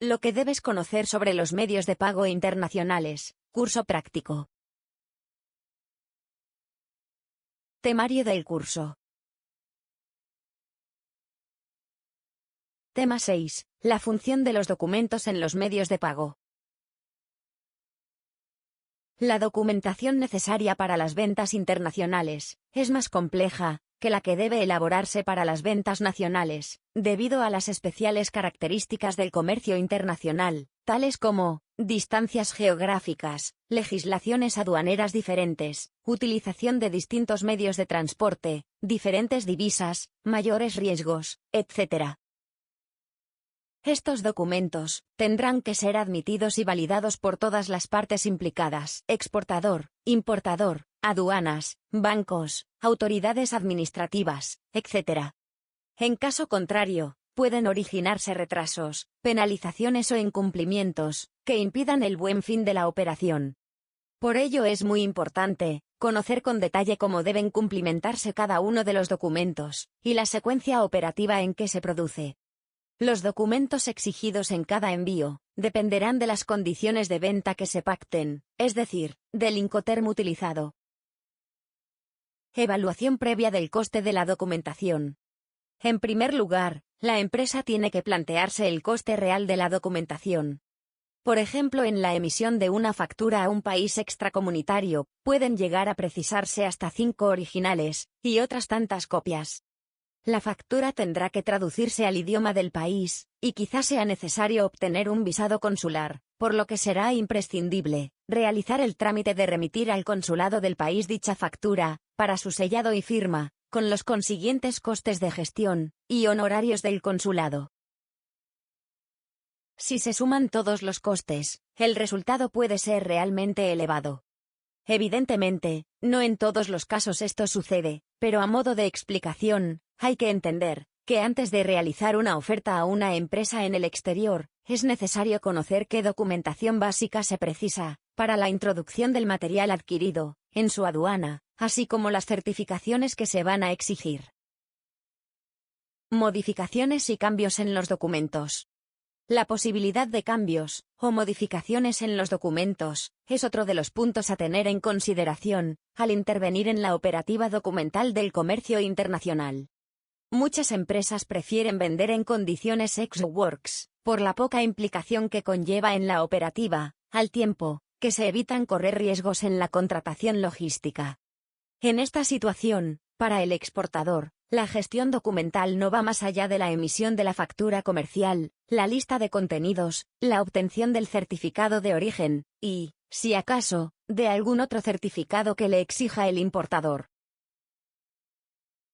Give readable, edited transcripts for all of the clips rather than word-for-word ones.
Lo que debes conocer sobre los medios de pago internacionales. Curso práctico. Temario del curso. Tema 6. La función de los documentos en los medios de pago. La documentación necesaria para las ventas internacionales es más compleja que la que debe elaborarse para las ventas nacionales, debido a las especiales características del comercio internacional, tales como distancias geográficas, legislaciones aduaneras diferentes, utilización de distintos medios de transporte, diferentes divisas, mayores riesgos, etc. Estos documentos tendrán que ser admitidos y validados por todas las partes implicadas: exportador, importador, aduanas, bancos, autoridades administrativas, etc. En caso contrario, pueden originarse retrasos, penalizaciones o incumplimientos que impidan el buen fin de la operación. Por ello es muy importante conocer con detalle cómo deben cumplimentarse cada uno de los documentos y la secuencia operativa en que se produce. Los documentos exigidos en cada envío dependerán de las condiciones de venta que se pacten, es decir, del Incoterm utilizado. Evaluación previa del coste de la documentación. En primer lugar, la empresa tiene que plantearse el coste real de la documentación. Por ejemplo, en la emisión de una factura a un país extracomunitario, pueden llegar a precisarse hasta 5 originales y otras tantas copias. La factura tendrá que traducirse al idioma del país, y quizás sea necesario obtener un visado consular, por lo que será imprescindible realizar el trámite de remitir al consulado del país dicha factura, para su sellado y firma, con los consiguientes costes de gestión y honorarios del consulado. Si se suman todos los costes, el resultado puede ser realmente elevado. Evidentemente, no en todos los casos esto sucede, pero a modo de explicación, hay que entender que antes de realizar una oferta a una empresa en el exterior, es necesario conocer qué documentación básica se precisa para la introducción del material adquirido en su aduana, así como las certificaciones que se van a exigir. Modificaciones y cambios en los documentos. La posibilidad de cambios o modificaciones en los documentos es otro de los puntos a tener en consideración al intervenir en la operativa documental del comercio internacional. Muchas empresas prefieren vender en condiciones ex-works, por la poca implicación que conlleva en la operativa, al tiempo que se evitan correr riesgos en la contratación logística. En esta situación, para el exportador, la gestión documental no va más allá de la emisión de la factura comercial, la lista de contenidos, la obtención del certificado de origen, y, si acaso, de algún otro certificado que le exija el importador.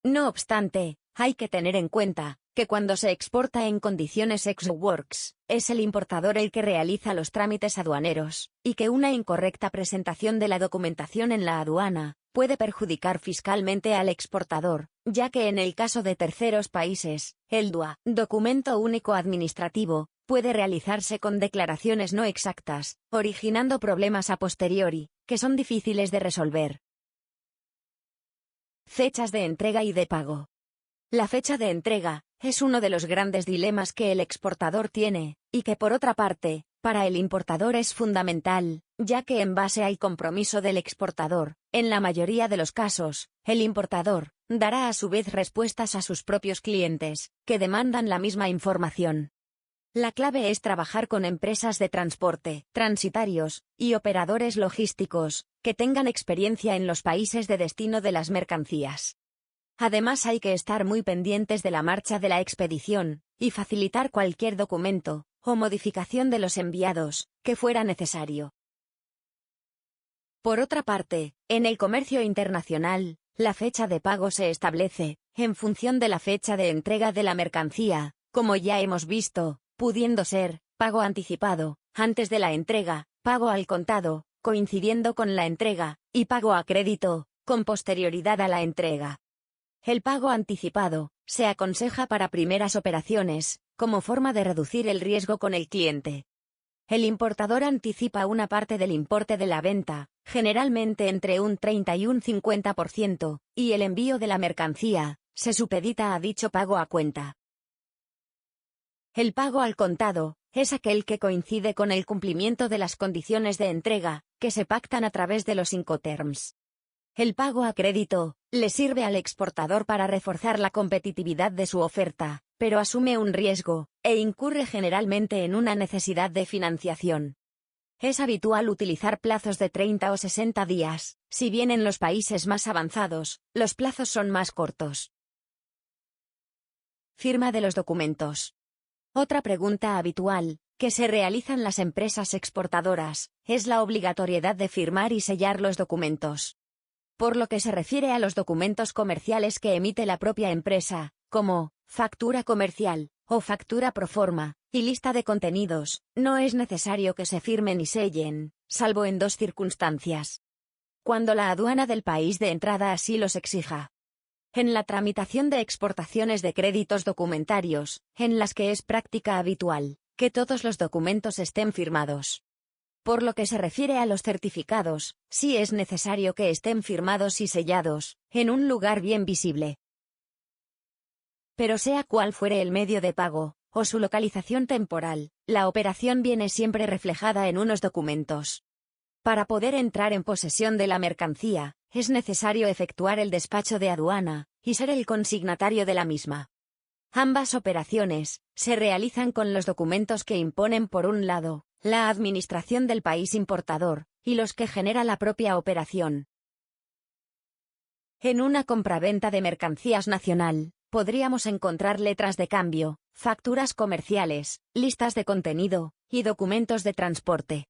No obstante, hay que tener en cuenta que cuando se exporta en condiciones ex-works, es el importador el que realiza los trámites aduaneros, y que una incorrecta presentación de la documentación en la aduana puede perjudicar fiscalmente al exportador, ya que en el caso de terceros países, el DUA, documento único administrativo, puede realizarse con declaraciones no exactas, originando problemas a posteriori, que son difíciles de resolver. Fechas de entrega y de pago. La fecha de entrega es uno de los grandes dilemas que el exportador tiene, y que por otra parte, para el importador es fundamental, ya que en base al compromiso del exportador, en la mayoría de los casos, el importador dará a su vez respuestas a sus propios clientes, que demandan la misma información. La clave es trabajar con empresas de transporte, transitarios y operadores logísticos, que tengan experiencia en los países de destino de las mercancías. Además hay que estar muy pendientes de la marcha de la expedición, y facilitar cualquier documento o modificación de los enviados, que fuera necesario. Por otra parte, en el comercio internacional, la fecha de pago se establece en función de la fecha de entrega de la mercancía, como ya hemos visto, pudiendo ser pago anticipado, antes de la entrega, pago al contado, coincidiendo con la entrega, y pago a crédito, con posterioridad a la entrega. El pago anticipado se aconseja para primeras operaciones, como forma de reducir el riesgo con el cliente. El importador anticipa una parte del importe de la venta, generalmente entre un 30 y un 50%, y el envío de la mercancía se supedita a dicho pago a cuenta. El pago al contado es aquel que coincide con el cumplimiento de las condiciones de entrega, que se pactan a través de los Incoterms. El pago a crédito le sirve al exportador para reforzar la competitividad de su oferta, pero asume un riesgo, e incurre generalmente en una necesidad de financiación. Es habitual utilizar plazos de 30 o 60 días, si bien en los países más avanzados, los plazos son más cortos. Firma de los documentos. Otra pregunta habitual, que se realizan las empresas exportadoras, es la obligatoriedad de firmar y sellar los documentos. Por lo que se refiere a los documentos comerciales que emite la propia empresa, como factura comercial, o factura pro forma, y lista de contenidos, no es necesario que se firmen y sellen, salvo en dos circunstancias. Cuando la aduana del país de entrada así los exija. En la tramitación de exportaciones de créditos documentarios, en las que es práctica habitual que todos los documentos estén firmados. Por lo que se refiere a los certificados, sí es necesario que estén firmados y sellados, en un lugar bien visible. Pero sea cual fuere el medio de pago, o su localización temporal, la operación viene siempre reflejada en unos documentos. Para poder entrar en posesión de la mercancía, es necesario efectuar el despacho de aduana, y ser el consignatario de la misma. Ambas operaciones se realizan con los documentos que imponen por un lado, la administración del país importador, y los que genera la propia operación. En una compraventa de mercancías nacional, podríamos encontrar letras de cambio, facturas comerciales, listas de contenido, y documentos de transporte.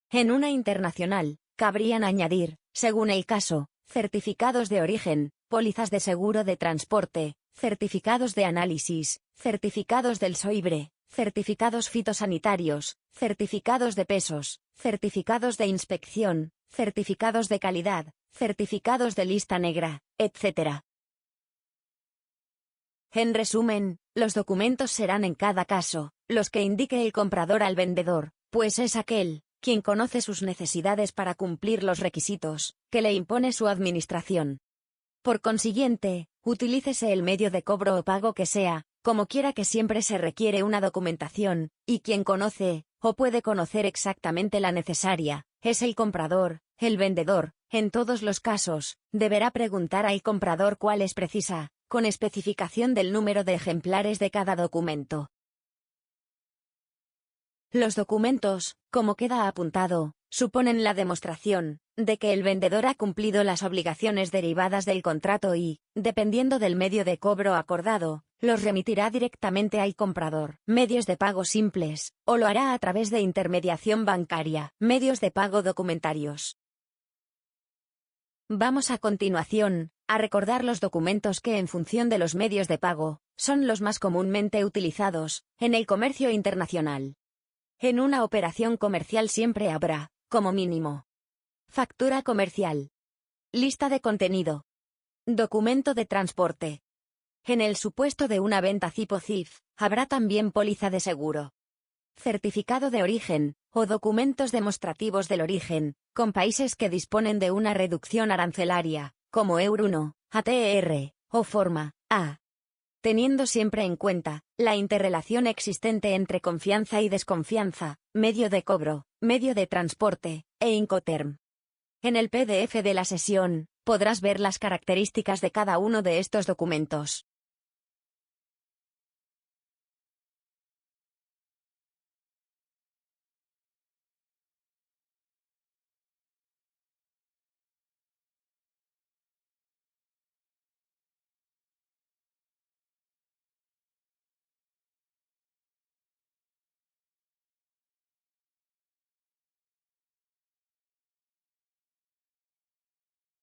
En una internacional, cabrían añadir, según el caso, certificados de origen, pólizas de seguro de transporte, certificados de análisis, certificados del SOIBRE, certificados fitosanitarios, certificados de pesos, certificados de inspección, certificados de calidad, certificados de lista negra, etc. En resumen, los documentos serán en cada caso los que indique el comprador al vendedor, pues es aquel quien conoce sus necesidades para cumplir los requisitos que le impone su administración. Por consiguiente, utilícese el medio de cobro o pago que sea, como quiera que siempre se requiere una documentación, y quien conoce, o puede conocer exactamente la necesaria, es el comprador. El vendedor, en todos los casos, deberá preguntar al comprador cuál es precisa, con especificación del número de ejemplares de cada documento. Los documentos, como queda apuntado, suponen la demostración de que el vendedor ha cumplido las obligaciones derivadas del contrato y, dependiendo del medio de cobro acordado, los remitirá directamente al comprador. Medios de pago simples, o lo hará a través de intermediación bancaria. Medios de pago documentarios. Vamos a continuación a recordar los documentos que en función de los medios de pago, son los más comúnmente utilizados en el comercio internacional. En una operación comercial siempre habrá, como mínimo, factura comercial, lista de contenido, documento de transporte. En el supuesto de una venta tipo CIF, habrá también póliza de seguro, certificado de origen, o documentos demostrativos del origen, con países que disponen de una reducción arancelaria, como Euro 1, ATR, o Forma A. Teniendo siempre en cuenta la interrelación existente entre confianza y desconfianza, medio de cobro, medio de transporte, e Incoterm. En el PDF de la sesión, podrás ver las características de cada uno de estos documentos.